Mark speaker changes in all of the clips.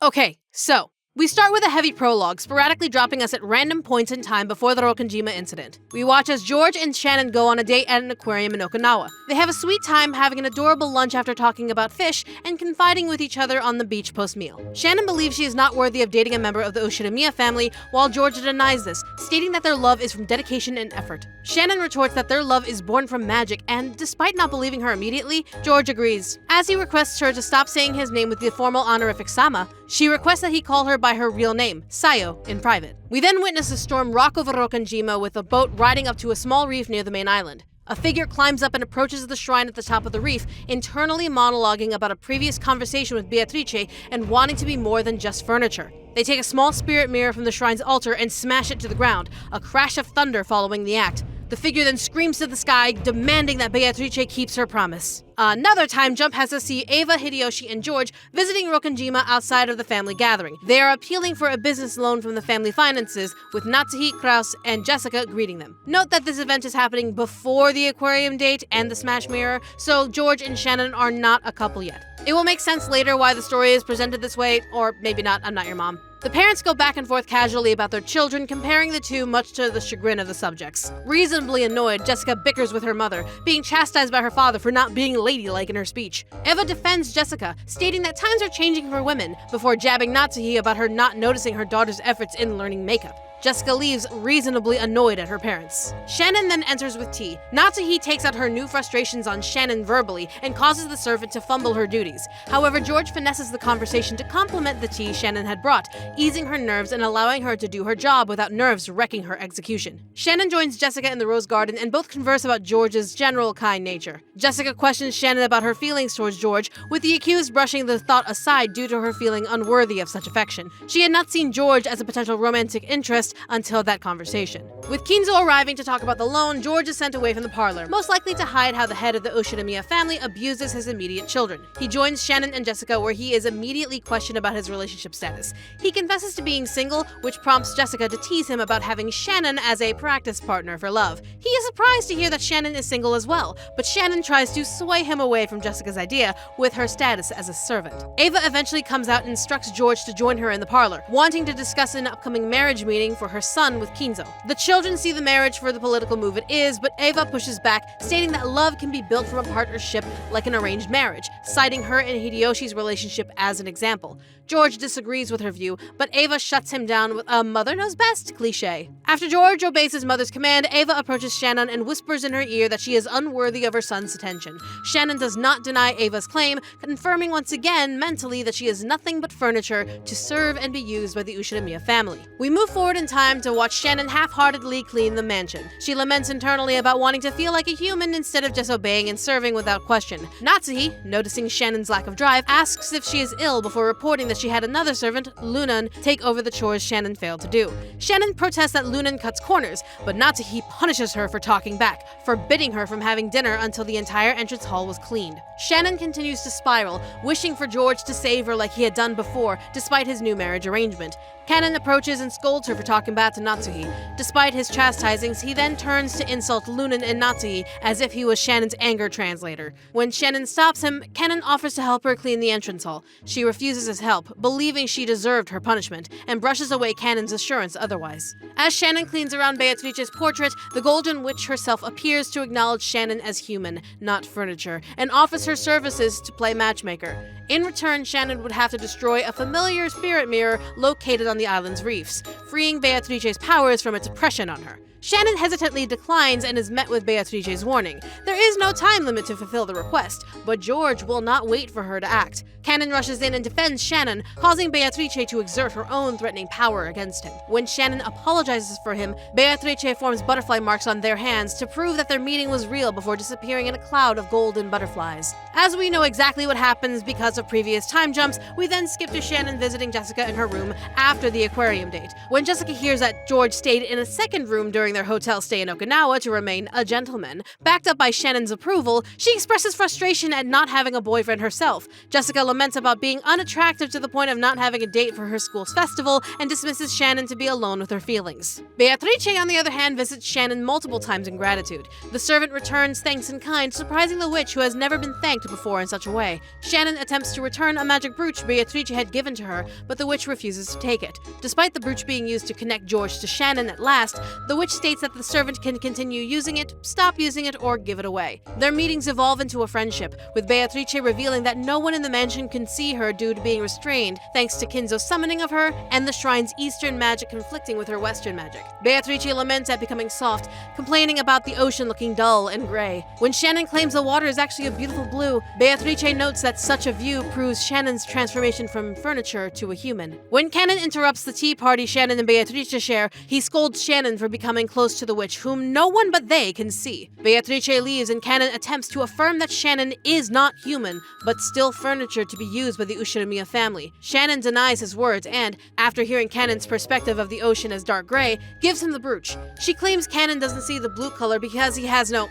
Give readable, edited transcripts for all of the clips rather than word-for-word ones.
Speaker 1: Okay, so we start with a heavy prologue, sporadically dropping us at random points in time before the Rokkenjima incident. We watch as George and Shannon go on a date at an aquarium in Okinawa. They have a sweet time having an adorable lunch after talking about fish and confiding with each other on the beach post-meal. Shannon believes she is not worthy of dating a member of the Ushidamiya family, while George denies this, stating that their love is from dedication and effort. Shannon retorts that their love is born from magic, and despite not believing her immediately, George agrees. As he requests her to stop saying his name with the formal honorific Sama, she requests that he call her by her real name, Sayo, in private. We then witness a storm rock over Rokkenjima with a boat riding up to a small reef near the main island. A figure climbs up and approaches the shrine at the top of the reef, internally monologuing about a previous conversation with Beatrice and wanting to be more than just furniture. They take a small spirit mirror from the shrine's altar and smash it to the ground, a crash of thunder following the act. The figure then screams to the sky, demanding that Beatrice keeps her promise. Another time jump has us see Eva, Hideyoshi, and George visiting Rokkenjima outside of the family gathering. They are appealing for a business loan from the family finances, with Natsuhi, Kraus, and Jessica greeting them. Note that this event is happening before the aquarium date and the smash mirror, so George and Shannon are not a couple yet. It will make sense later why the story is presented this way, or maybe not, I'm not your mom. The parents go back and forth casually about their children, comparing the two much to the chagrin of the subjects. Reasonably annoyed, Jessica bickers with her mother, being chastised by her father for not being ladylike in her speech. Eva defends Jessica, stating that times are changing for women, before jabbing Natsuhi about her not noticing her daughter's efforts in learning makeup. Jessica leaves, reasonably annoyed at her parents. Shannon then enters with tea. Natsuhi takes out her new frustrations on Shannon verbally and causes the servant to fumble her duties. However, George finesses the conversation to compliment the tea Shannon had brought, easing her nerves and allowing her to do her job without nerves wrecking her execution. Shannon joins Jessica in the rose garden and both converse about George's general kind nature. Jessica questions Shannon about her feelings towards George, with the accused brushing the thought aside due to her feeling unworthy of such affection. She had not seen George as a potential romantic interest until that conversation. With Kinzo arriving to talk about the loan, George is sent away from the parlor, most likely to hide how the head of the Ushidamiya family abuses his immediate children. He joins Shannon and Jessica, where he is immediately questioned about his relationship status. He confesses to being single, which prompts Jessica to tease him about having Shannon as a practice partner for love. He is surprised to hear that Shannon is single as well, but Shannon tries to sway him away from Jessica's idea with her status as a servant. Eva eventually comes out and instructs George to join her in the parlor, wanting to discuss an upcoming marriage meeting for her son with Kinzo. The children see the marriage for the political move it is, but Eva pushes back, stating that love can be built from a partnership like an arranged marriage, citing her and Hideyoshi's relationship as an example. George disagrees with her view, but Eva shuts him down with a mother knows best cliche. After George obeys his mother's command, Eva approaches Shannon and whispers in her ear that she is unworthy of her son's attention. Shannon does not deny Eva's claim, confirming once again mentally that she is nothing but furniture to serve and be used by the Ushidamiya family. We move forward in time to watch Shannon half-heartedly clean the mansion. She laments internally about wanting to feel like a human instead of just obeying and serving without question. Natsuhi, noticing Shannon's lack of drive, asks if she is ill before reporting that she had another servant, Lunan, take over the chores Shannon failed to do. Shannon protests that Lunan cuts corners, but Natsuhi punishes her for talking back, forbidding her from having dinner until the entire entrance hall was cleaned. Shannon continues to spiral, wishing for George to save her like he had done before, despite his new marriage arrangement. Cannon approaches and scolds her for talking back to Natsuhi. Despite his chastisings, he then turns to insult Lunan and Natsuhi as if he was Shannon's anger translator. When Shannon stops him, Cannon offers to help her clean the entrance hall. She refuses his help, believing she deserved her punishment, and brushes away Cannon's assurance otherwise. As Shannon cleans around Beatrice's portrait, the Golden Witch herself appears to acknowledge Shannon as human, not furniture, and offers her services to play matchmaker. In return, Shannon would have to destroy a familiar spirit mirror located on the island's reefs, freeing Beatrice's powers from its oppression on her. Shannon hesitantly declines and is met with Beatrice's warning. There is no time limit to fulfill the request, but George will not wait for her to act. Cannon rushes in and defends Shannon, causing Beatrice to exert her own threatening power against him. When Shannon apologizes for him, Beatrice forms butterfly marks on their hands to prove that their meeting was real before disappearing in a cloud of golden butterflies. As we know exactly what happens because of previous time jumps, we then skip to Shannon visiting Jessica in her room after the aquarium date. When Jessica hears that George stayed in a second room during their hotel stay in Okinawa to remain a gentleman, backed up by Shannon's approval, she expresses frustration at not having a boyfriend herself. Jessica laments laments about being unattractive to the point of not having a date for her school's festival and dismisses Shannon to be alone with her feelings. Beatrice, on the other hand, visits Shannon multiple times in gratitude. The servant returns thanks in kind, surprising the witch, who has never been thanked before in such a way. Shannon attempts to return a magic brooch Beatrice had given to her, but the witch refuses to take it. Despite the brooch being used to connect George to Shannon at last, the witch states that the servant can continue using it, stop using it, or give it away. Their meetings evolve into a friendship, with Beatrice revealing that no one in the mansion can see her due to being restrained, thanks to Kinzo's summoning of her, and the shrine's eastern magic conflicting with her western magic. Beatrice laments at becoming soft, complaining about the ocean looking dull and gray. When Shannon claims the water is actually a beautiful blue, Beatrice notes that such a view proves Shannon's transformation from furniture to a human. When Cannon interrupts the tea party Shannon and Beatrice share, he scolds Shannon for becoming close to the witch, whom no one but they can see. Beatrice leaves and Cannon attempts to affirm that Shannon is not human, but still furniture to be used by the Ushirimiya family. Shannon denies his words and, after hearing Cannon's perspective of the ocean as dark gray, gives him the brooch. She claims Cannon doesn't see the blue color because he has no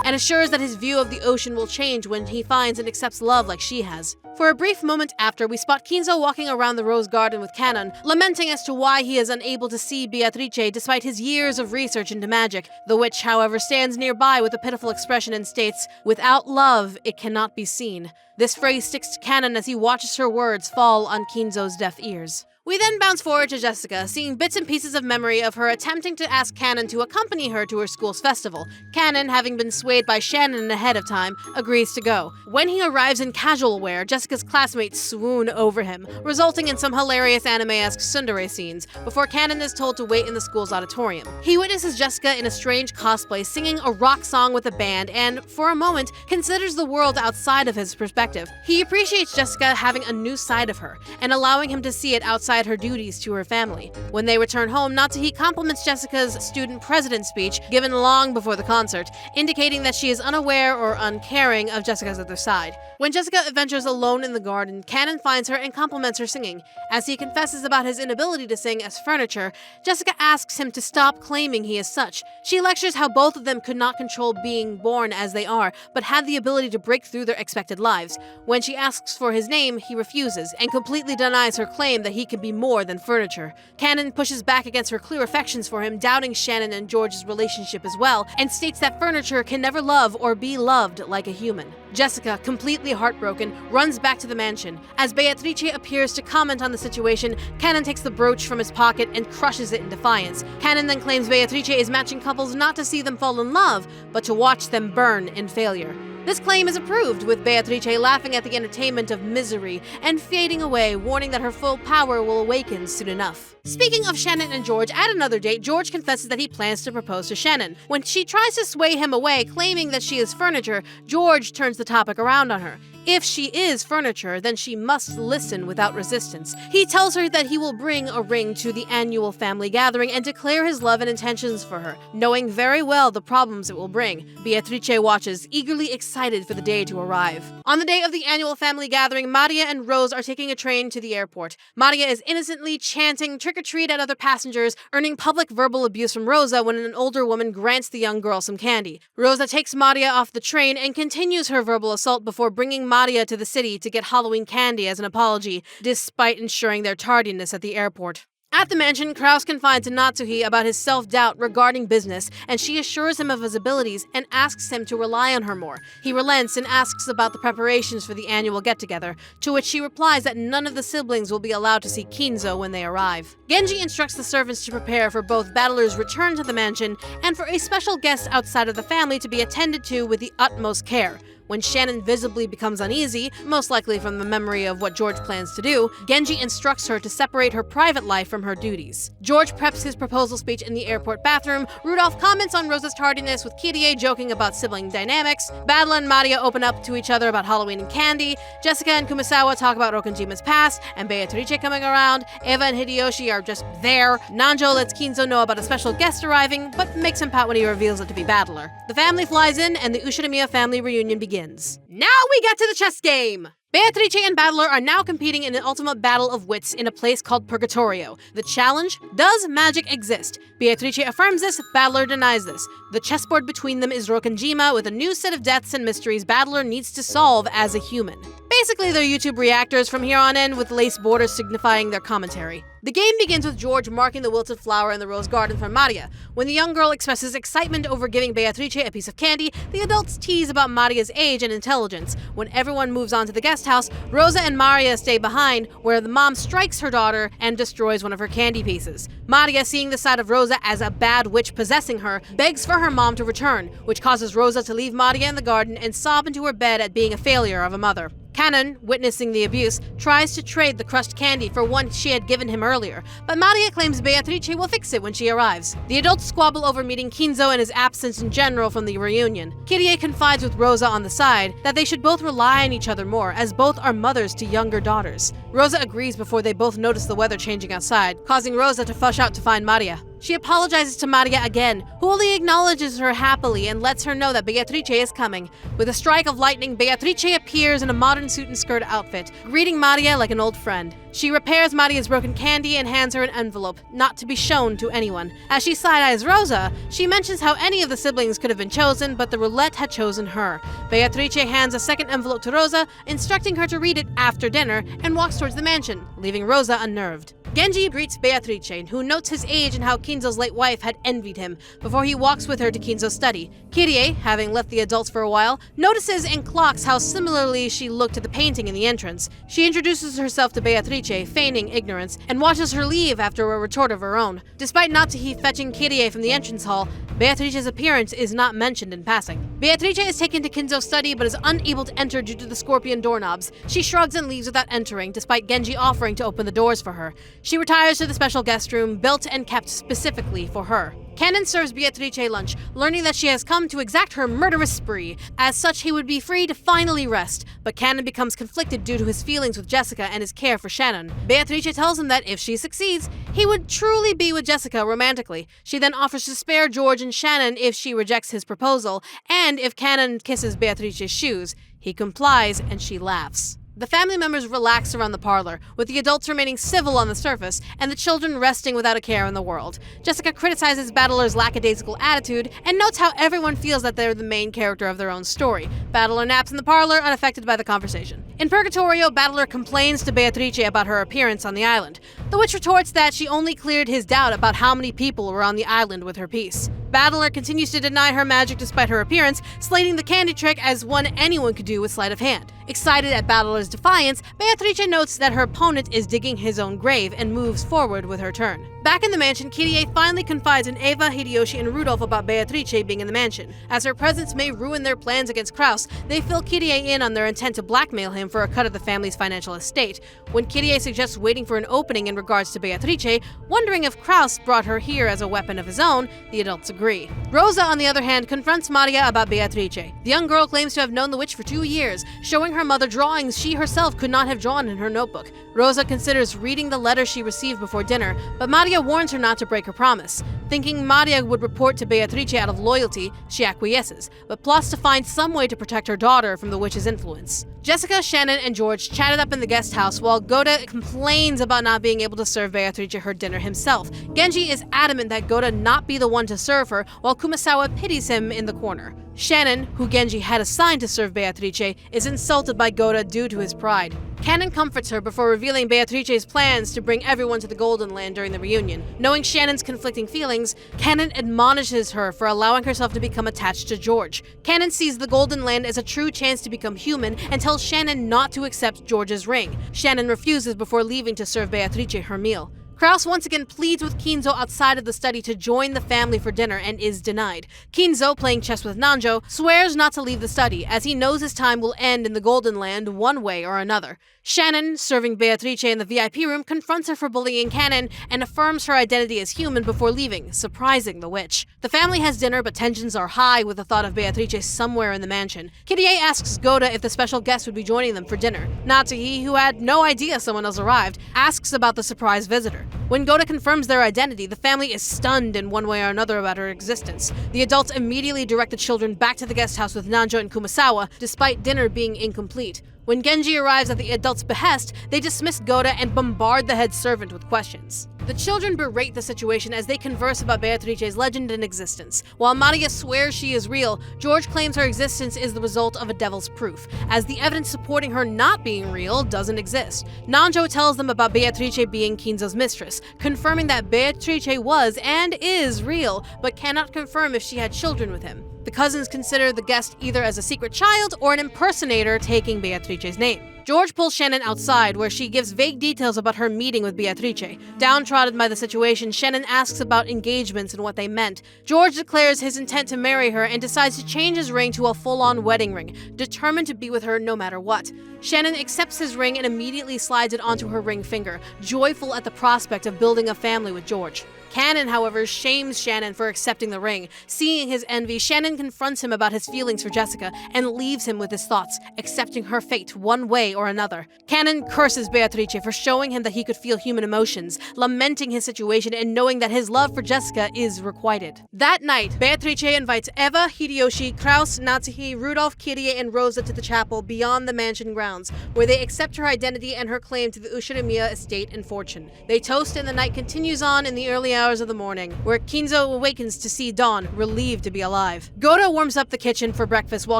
Speaker 1: and assures that his view of the ocean will change when he finds and accepts love like she has. For a brief moment after, we spot Kinzo walking around the rose garden with Cannon, lamenting as to why he is unable to see Beatrice despite his years of research into magic. The witch, however, stands nearby with a pitiful expression and states, "Without love, it cannot be seen." This phrase sticks to Cannon as he watches her words fall on Kinzo's deaf ears. We then bounce forward to Jessica, seeing bits and pieces of memory of her attempting to ask Cannon to accompany her to her school's festival. Cannon, having been swayed by Shannon ahead of time, agrees to go. When he arrives in casual wear, Jessica's classmates swoon over him, resulting in some hilarious anime-esque tsundere scenes, before Cannon is told to wait in the school's auditorium. He witnesses Jessica in a strange cosplay singing a rock song with a band and, for a moment, considers the world outside of his perspective. He appreciates Jessica having a new side of her, and allowing him to see it outside her duties to her family. When they return home, Natsuhi compliments Jessica's student president speech given long before the concert, indicating that she is unaware or uncaring of Jessica's other side. When Jessica adventures alone in the garden, Cannon finds her and compliments her singing. As he confesses about his inability to sing as furniture, Jessica asks him to stop claiming he is such. She lectures how both of them could not control being born as they are, but had the ability to break through their expected lives. When she asks for his name, he refuses, and completely denies her claim that he can be more than furniture. Cannon pushes back against her clear affections for him, doubting Shannon and George's relationship as well, and states that furniture can never love or be loved like a human. Jessica, completely heartbroken, runs back to the mansion. As Beatrice appears to comment on the situation, Cannon takes the brooch from his pocket and crushes it in defiance. Cannon then claims Beatrice is matching couples not to see them fall in love, but to watch them burn in failure. This claim is approved, with Beatrice laughing at the entertainment of misery and fading away, warning that her full power will awaken soon enough. Speaking of Shannon and George, at another date, George confesses that he plans to propose to Shannon. When she tries to sway him away, claiming that she is furniture, George turns the topic around on her. If she is furniture, then she must listen without resistance. He tells her that he will bring a ring to the annual family gathering and declare his love and intentions for her, knowing very well the problems it will bring. Beatrice watches, eagerly excited for the day to arrive. On the day of the annual family gathering, Maria and Rose are taking a train to the airport. Maria is innocently chanting trick-or-treat at other passengers, earning public verbal abuse from Rosa when an older woman grants the young girl some candy. Rosa takes Maria off the train and continues her verbal assault before bringing Maria to the city to get Halloween candy as an apology, despite ensuring their tardiness at the airport. At the mansion, Kraus confides to Natsuhi about his self-doubt regarding business, and she assures him of his abilities and asks him to rely on her more. He relents and asks about the preparations for the annual get-together, to which she replies that none of the siblings will be allowed to see Kinzo when they arrive. Genji instructs the servants to prepare for both battlers' return to the mansion and for a special guest outside of the family to be attended to with the utmost care. When Shannon visibly becomes uneasy, most likely from the memory of what George plans to do, Genji instructs her to separate her private life from her duties. George preps his proposal speech in the airport bathroom, Rudolph comments on Rosa's tardiness with Kirie joking about sibling dynamics, Battle and Maria open up to each other about Halloween and candy, Jessica and Kumasawa talk about Rokonjima's past, and Beatrice coming around, Eva and Hideyoshi are just there, Nanjo lets Kinzo know about a special guest arriving, but makes him pout when he reveals it to be Battler. The family flies in, and the Ushirimiya family reunion begins. Now we get to the chess game! Beatrice and Battler are now competing in an ultimate battle of wits in a place called Purgatorio. The challenge? Does magic exist? Beatrice affirms this, Battler denies this. The chessboard between them is Rokonjima with a new set of deaths and mysteries Battler needs to solve as a human. Basically, they're YouTube reactors from here on in, with lace borders signifying their commentary. The game begins with George marking the wilted flower in the rose garden for Maria. When the young girl expresses excitement over giving Beatrice a piece of candy, the adults tease about Maria's age and intelligence. When everyone moves on to the guest house, Rosa and Maria stay behind, where the mom strikes her daughter and destroys one of her candy pieces. Maria, seeing the side of Rosa as a bad witch possessing her, begs for her mom to return, which causes Rosa to leave Maria in the garden and sob into her bed at being a failure of a mother. Cannon, witnessing the abuse, tries to trade the crushed candy for one she had given him earlier, but Maria claims Beatrice will fix it when she arrives. The adults squabble over meeting Kinzo and his absence in general from the reunion. Kyrie confides with Rosa on the side that they should both rely on each other more, as both are mothers to younger daughters. Rosa agrees before they both notice the weather changing outside, causing Rosa to fush out to find Maria. She apologizes to Maria again, who only acknowledges her happily and lets her know that Beatrice is coming. With a strike of lightning, Beatrice appears in a modern suit and skirt outfit, greeting Maria like an old friend. She repairs Maria's broken candy and hands her an envelope, not to be shown to anyone. As she side-eyes Rosa, she mentions how any of the siblings could have been chosen, but the roulette had chosen her. Beatrice hands a second envelope to Rosa, instructing her to read it after dinner, and walks towards the mansion, leaving Rosa unnerved. Genji greets Beatrice, who notes his age and how Kinzo's late wife had envied him, before he walks with her to Kinzo's study. Kyrie, having left the adults for a while, notices and clocks how similarly she looked at the painting in the entrance. She introduces herself to Beatrice, feigning ignorance, and watches her leave after a retort of her own. Despite Natsuhi fetching Kyrie from the entrance hall, Beatrice's appearance is not mentioned in passing. Beatrice is taken to Kinzo's study but is unable to enter due to the scorpion doorknobs. She shrugs and leaves without entering, despite Genji offering to open the doors for her. She retires to the special guest room, built and kept specifically for her. Cannon serves Beatrice lunch, learning that she has come to exact her murderous spree. As such, he would be free to finally rest, but Cannon becomes conflicted due to his feelings with Jessica and his care for Shannon. Beatrice tells him that if she succeeds, he would truly be with Jessica romantically. She then offers to spare George and Shannon if she rejects his proposal, and if Cannon kisses Beatrice's shoes. He complies, and she laughs. The family members relax around the parlor, with the adults remaining civil on the surface, and the children resting without a care in the world. Jessica criticizes Battler's lackadaisical attitude, and notes how everyone feels that they're the main character of their own story. Battler naps in the parlor, unaffected by the conversation. In Purgatorio, Battler complains to Beatrice about her appearance on the island. The witch retorts that she only cleared his doubt about how many people were on the island with her piece. Battler continues to deny her magic despite her appearance, slating the candy trick as one anyone could do with sleight of hand. Excited at Battler's defiance, Beatrice notes that her opponent is digging his own grave and moves forward with her turn. Back in the mansion, Kyrie finally confides in Eva, Hideyoshi, and Rudolph about Beatrice being in the mansion. As her presence may ruin their plans against Kraus, they fill Kyrie in on their intent to blackmail him for a cut of the family's financial estate. When Kyrie suggests waiting for an opening in regards to Beatrice, wondering if Kraus brought her here as a weapon of his own, the adults agree. Rosa, on the other hand, confronts Maria about Beatrice. The young girl claims to have known the witch for 2 years, showing her mother drawings she herself could not have drawn in her notebook. Rosa considers reading the letter she received before dinner, but Maria warns her not to break her promise. Thinking Maria would report to Beatrice out of loyalty, she acquiesces, but plots to find some way to protect her daughter from the witch's influence. Jessica, Shannon, and George chatted up in the guest house while Goda complains about not being able to serve Beatrice her dinner himself. Genji is adamant that Goda not be the one to serve her, while Kumasawa pities him in the corner. Shannon, who Genji had assigned to serve Beatrice, is insulted by Goda due to his pride. Cannon comforts her before revealing Beatrice's plans to bring everyone to the Golden Land during the reunion. Knowing Shannon's conflicting feelings, Cannon admonishes her for allowing herself to become attached to George. Cannon sees the Golden Land as a true chance to become human and tells Shannon not to accept George's ring. Shannon refuses before leaving to serve Beatrice her meal. Kraus once again pleads with Kinzo outside of the study to join the family for dinner and is denied. Kinzo, playing chess with Nanjo, swears not to leave the study as he knows his time will end in the Golden Land one way or another. Shannon, serving Beatrice in the VIP room, confronts her for bullying Cannon and affirms her identity as human before leaving, surprising the witch. The family has dinner, but tensions are high with the thought of Beatrice somewhere in the mansion. Kyrie asks Goda if the special guest would be joining them for dinner. Natsuhi, who had no idea someone else arrived, asks about the surprise visitor. When Goda confirms their identity, the family is stunned in one way or another about her existence. The adults immediately direct the children back to the guest house with Nanjo and Kumasawa, despite dinner being incomplete. When Genji arrives at the adult's behest, they dismiss Goda and bombard the head servant with questions. The children berate the situation as they converse about Beatrice's legend and existence. While Maria swears she is real, George claims her existence is the result of a devil's proof, as the evidence supporting her not being real doesn't exist. Nanjo tells them about Beatrice being Kinzo's mistress, confirming that Beatrice was and is real, but cannot confirm if she had children with him. The cousins consider the guest either as a secret child or an impersonator taking Beatrice's name. George pulls Shannon outside, where she gives vague details about her meeting with Beatrice. Downtrodden by the situation, Shannon asks about engagements and what they meant. George declares his intent to marry her and decides to change his ring to a full-on wedding ring, determined to be with her no matter what. Shannon accepts his ring and immediately slides it onto her ring finger, joyful at the prospect of building a family with George. Cannon, however, shames Shannon for accepting the ring. Seeing his envy, Shannon confronts him about his feelings for Jessica and leaves him with his thoughts, accepting her fate one way or another. Cannon curses Beatrice for showing him that he could feel human emotions, lamenting his situation and knowing that his love for Jessica is requited. That night, Beatrice invites Eva, Hideyoshi, Kraus, Natsuhi, Rudolph, Kirie, and Rosa to the chapel beyond the mansion grounds, where they accept her identity and her claim to the Ushirimiya estate and fortune. They toast and the night continues on in the early hours of the morning, where Kinzo awakens to see Dawn, relieved to be alive. Goda warms up the kitchen for breakfast while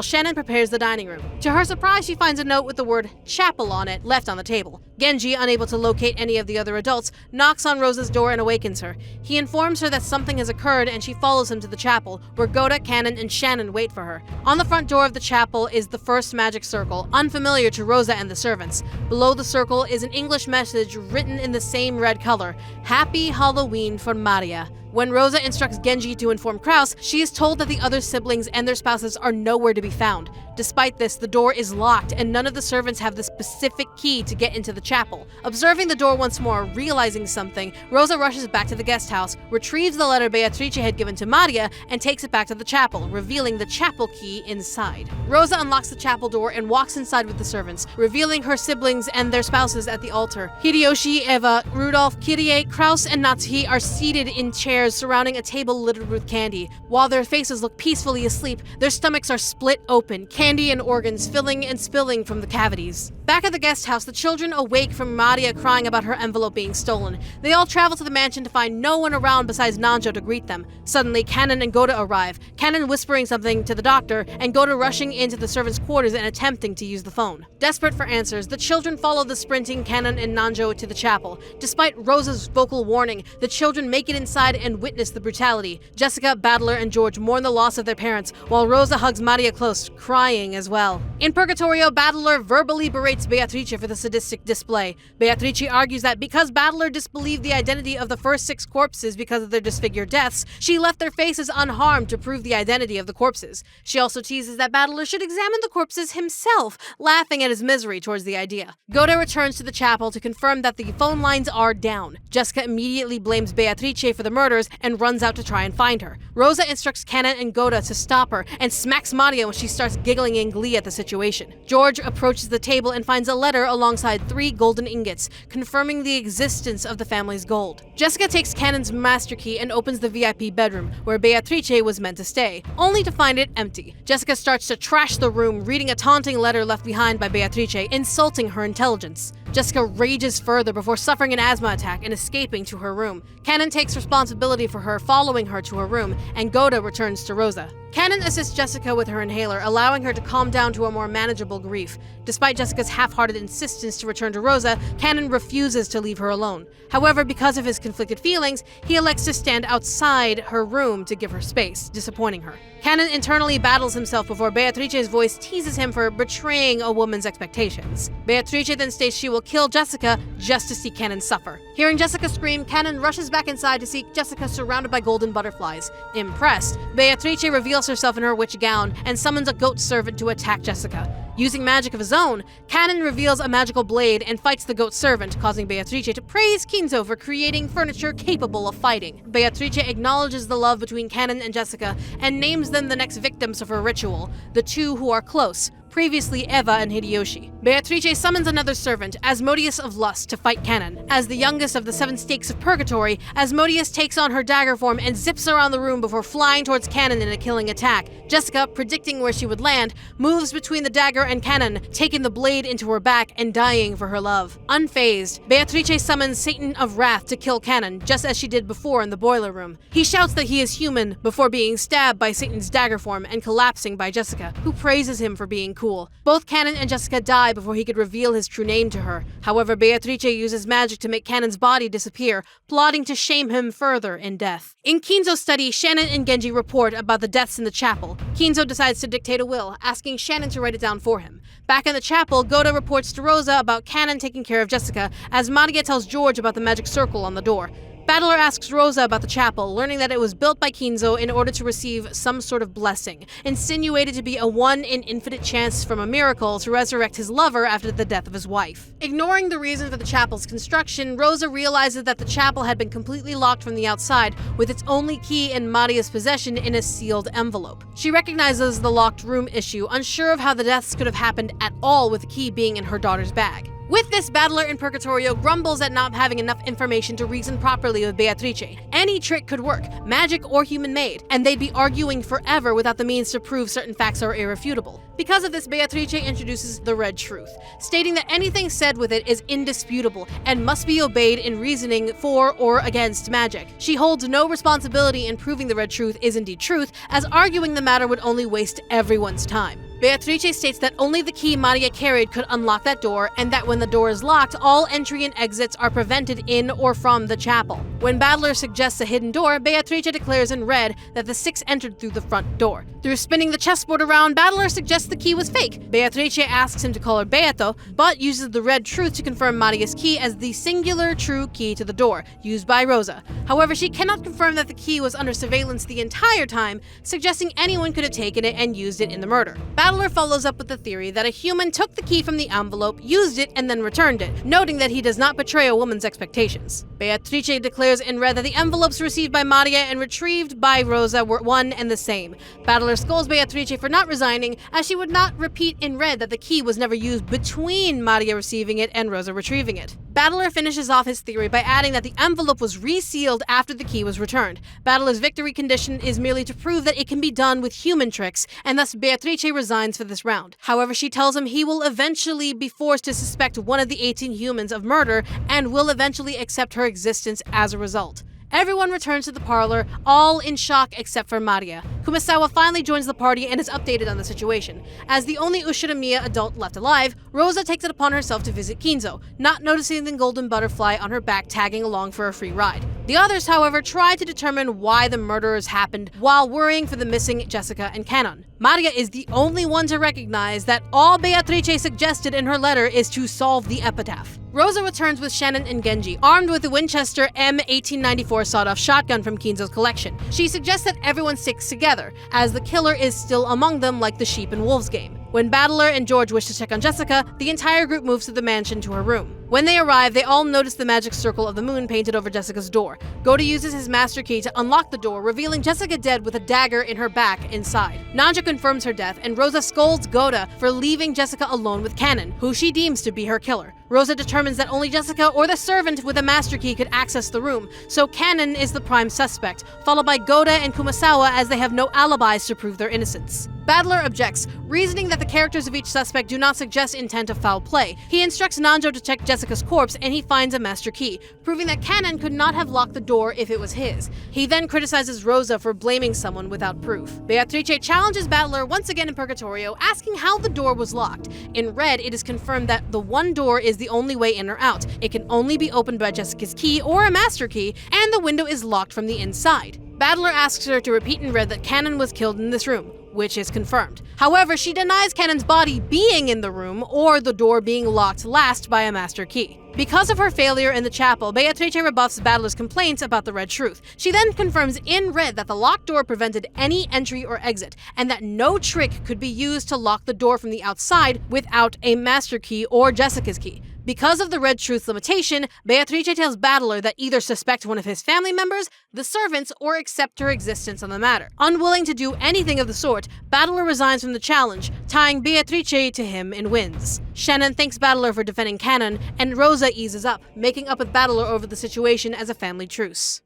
Speaker 1: Shannon prepares the dining room. To her surprise, she finds a note with the word chapel on it left on the table. Genji, unable to locate any of the other adults, knocks on Rosa's door and awakens her. He informs her that something has occurred and she follows him to the chapel, where Goda, Cannon, and Shannon wait for her. On the front door of the chapel is the first magic circle, unfamiliar to Rosa and the servants. Below the circle is an English message written in the same red color: Happy Halloween for Maria. When Rosa instructs Genji to inform Kraus, she is told that the other siblings and their spouses are nowhere to be found. Despite this, the door is locked and none of the servants have the specific key to get into the chapel. Observing the door once more, realizing something, Rosa rushes back to the guest house, retrieves the letter Beatrice had given to Maria, and takes it back to the chapel, revealing the chapel key inside. Rosa unlocks the chapel door and walks inside with the servants, revealing her siblings and their spouses at the altar. Hideyoshi, Eva, Rudolph, Kirie, Kraus, and Natsuhi are seated in chairs surrounding a table littered with candy. While their faces look peacefully asleep, their stomachs are split open, candy and organs filling and spilling from the cavities. Back at the guest house, the children awake from Maria crying about her envelope being stolen. They all travel to the mansion to find no one around besides Nanjo to greet them. Suddenly, Cannon and Goda arrive, Cannon whispering something to the doctor, and Goda rushing into the servants' quarters and attempting to use the phone. Desperate for answers, the children follow the sprinting Cannon and Nanjo to the chapel. Despite Rosa's vocal warning, the children make it inside and witness the brutality. Jessica, Battler, and George mourn the loss of their parents, while Rosa hugs Maria close, crying as well. In Purgatorio, Battler verbally berates Beatrice for the sadistic display. Beatrice argues that because Battler disbelieved the identity of the first 6 corpses because of their disfigured deaths, she left their faces unharmed to prove the identity of the corpses. She also teases that Battler should examine the corpses himself, laughing at his misery towards the idea. Goda returns to the chapel to confirm that the phone lines are down. Jessica immediately blames Beatrice for the murders and runs out to try and find her. Rosa instructs Cannon and Goda to stop her and smacks Maria when she starts giggling in glee at the situation. George approaches the table and finds a letter alongside 3 golden ingots, confirming the existence of the family's gold. Jessica takes Cannon's master key and opens the VIP bedroom, where Beatrice was meant to stay, only to find it empty. Jessica starts to trash the room, reading a taunting letter left behind by Beatrice, insulting her intelligence. Jessica rages further before suffering an asthma attack and escaping to her room. Cannon takes responsibility for her, following her to her room, and Goda returns to Rosa. Cannon assists Jessica with her inhaler, allowing her to calm down to a more manageable grief. Despite Jessica's half-hearted insistence to return to Rosa, Cannon refuses to leave her alone. However, because of his conflicted feelings, he elects to stand outside her room to give her space, disappointing her. Cannon internally battles himself before Beatrice's voice teases him for betraying a woman's expectations. Beatrice then states she will kill Jessica just to see Cannon suffer. Hearing Jessica scream, Cannon rushes back inside to see Jessica surrounded by golden butterflies. Impressed, Beatrice reveals herself in her witch gown and summons a goat servant to attack Jessica. Using magic of his own, Cannon reveals a magical blade and fights the goat servant, causing Beatrice to praise Kinzo for creating furniture capable of fighting. Beatrice acknowledges the love between Cannon and Jessica and names them the next victims of her ritual, the 2 who are close, previously Eva and Hideyoshi. Beatrice summons another servant, Asmodeus of Lust, to fight Canon. As the youngest of the 7 stakes of Purgatory, Asmodeus takes on her dagger form and zips around the room before flying towards Canon in a killing attack. Jessica, predicting where she would land, moves between the dagger and Canon, taking the blade into her back and dying for her love. Unfazed, Beatrice summons Satan of Wrath to kill Canon, just as she did before in the boiler room. He shouts that he is human before being stabbed by Satan's dagger form and collapsing by Jessica, who praises him for being cool. Both Canon and Jessica die before he could reveal his true name to her. However, Beatrice uses magic to make Canon's body disappear, plotting to shame him further in death. In Kinzo's study, Shannon and Genji report about the deaths in the chapel. Kinzo decides to dictate a will, asking Shannon to write it down for him. Back in the chapel, Goda reports to Rosa about Canon taking care of Jessica, as Maria tells George about the magic circle on the door. Battler asks Rosa about the chapel, learning that it was built by Kinzo in order to receive some sort of blessing, insinuated to be a 1 in infinite chance from a miracle to resurrect his lover after the death of his wife. Ignoring the reason for the chapel's construction, Rosa realizes that the chapel had been completely locked from the outside, with its only key in Maria's possession in a sealed envelope. She recognizes the locked room issue, unsure of how the deaths could have happened at all with the key being in her daughter's bag. With this, Battler in Purgatorio grumbles at not having enough information to reason properly with Beatrice. Any trick could work, magic or human-made, and they'd be arguing forever without the means to prove certain facts are irrefutable. Because of this, Beatrice introduces the Red Truth, stating that anything said with it is indisputable and must be obeyed in reasoning for or against magic. She holds no responsibility in proving the Red Truth is indeed truth, as arguing the matter would only waste everyone's time. Beatrice states that only the key Maria carried could unlock that door, and that when the door is locked, all entry and exits are prevented in or from the chapel. When Battler suggests a hidden door, Beatrice declares in red that the 6 entered through the front door. Through spinning the chessboard around, Battler suggests the key was fake. Beatrice asks him to call her Beato, but uses the Red Truth to confirm Maria's key as the singular true key to the door, used by Rosa. However, she cannot confirm that the key was under surveillance the entire time, suggesting anyone could have taken it and used it in the murder. Battler follows up with the theory that a human took the key from the envelope, used it, and then returned it, noting that he does not betray a woman's expectations. Beatrice declares in red that the envelopes received by Maria and retrieved by Rosa were one and the same. Battler scolds Beatrice for not resigning, as she would not repeat in red that the key was never used between Maria receiving it and Rosa retrieving it. Battler finishes off his theory by adding that the envelope was resealed after the key was returned. Battler's victory condition is merely to prove that it can be done with human tricks, and thus Beatrice resigns for this round. However, she tells him he will eventually be forced to suspect one of the 18 humans of murder and will eventually accept her existence as a result. Everyone returns to the parlor, all in shock except for Maria. Kumasawa finally joins the party and is updated on the situation. As the only Ushiramiya adult left alive, Rosa takes it upon herself to visit Kinzo, not noticing the golden butterfly on her back tagging along for a free ride. The others, however, try to determine why the murders happened while worrying for the missing Jessica and Canon. Maria is the only one to recognize that all Beatrice suggested in her letter is to solve the epitaph. Rosa returns with Shannon and Genji, armed with the Winchester M1894 sawed-off shotgun from Kinzo's collection. She suggests that everyone sticks together, as the killer is still among them like the sheep and wolves game. When Battler and George wish to check on Jessica, the entire group moves to the mansion to her room. When they arrive, they all notice the magic circle of the moon painted over Jessica's door. Goda uses his master key to unlock the door, revealing Jessica dead with a dagger in her back inside. Nanja confirms her death, and Rosa scolds Goda for leaving Jessica alone with Canon, who she deems to be her killer. Rosa determines that only Jessica or the servant with a master key could access the room, so Canon is the prime suspect, followed by Goda and Kumasawa as they have no alibis to prove their innocence. Battler objects, reasoning that the characters of each suspect do not suggest intent of foul play. He instructs Nanjo to check Jessica's corpse, and he finds a master key, proving that Canon could not have locked the door if it was his. He then criticizes Rosa for blaming someone without proof. Beatrice challenges Battler once again in Purgatorio, asking how the door was locked. In red, it is confirmed that the one door is the only way in or out. It can only be opened by Jessica's key or a master key, and the window is locked from the inside. Battler asks her to repeat in red that Canon was killed in this room, which is confirmed. However, she denies Canon's body being in the room or the door being locked last by a master key. Because of her failure in the chapel, Beatrice rebuffs Battler's complaints about the Red Truth. She then confirms in red that the locked door prevented any entry or exit, and that no trick could be used to lock the door from the outside without a master key or Jessica's key. Because of the red truth limitation, Beatrice tells Battler that either suspect one of his family members, the servants, or accept her existence on the matter. Unwilling to do anything of the sort, Battler resigns from the challenge, tying Beatrice to him and wins. Shannon thanks Battler for defending Canon, and Rosa eases up, making up with Battler over the situation as a family truce.